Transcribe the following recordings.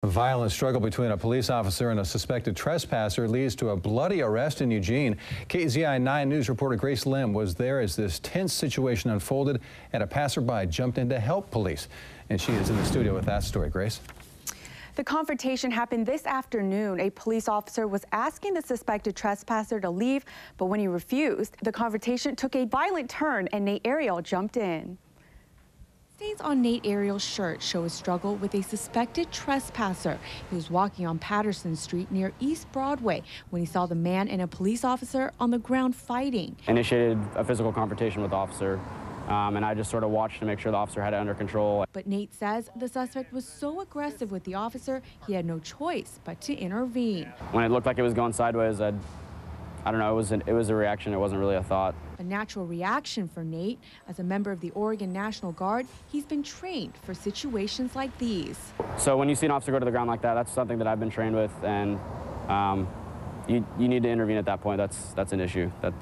A violent struggle between a police officer and a suspected trespasser leads to a bloody arrest in Eugene. KEZI 9 News reporter Grace Lim was there as this tense situation unfolded and a passerby jumped in to help police. And she is in the studio with that story. Grace? The confrontation happened this afternoon. A police officer was asking the suspected trespasser to leave, but when he refused, the confrontation took a violent turn and Nate Ariel jumped in. Stains on Nate Ariel's shirt show a struggle with a suspected trespasser. He was walking on Patterson Street near East Broadway when he saw the man and a police officer on the ground fighting. Initiated a physical confrontation with the officer, and I just sort of watched to make sure the officer had it under control. But Nate says the suspect was so aggressive with the officer, he had no choice but to intervene. When it looked like it was going sideways, I don't know, it was a reaction. It wasn't really a thought. A natural reaction for Nate. As a member of the Oregon National Guard, he's been trained for situations like these. So when you see an officer go to the ground like that, that's something that I've been trained with, and you need to intervene at that point. That's an issue. It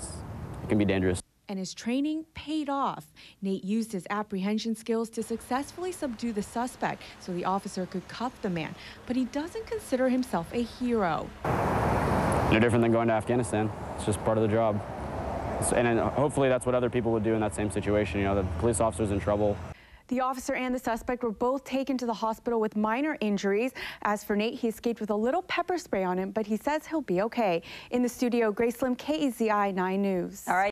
can be dangerous. And his training paid off. Nate used his apprehension skills to successfully subdue the suspect so the officer could cuff the man. But he doesn't consider himself a hero. No different than going to Afghanistan. It's just part of the job. And hopefully that's what other people would do in that same situation. You know, the police officer's in trouble. The officer and the suspect were both taken to the hospital with minor injuries. As for Nate, he escaped with a little pepper spray on him, but he says he'll be okay. In the studio, Grace Lim, KEZI 9 News. All right.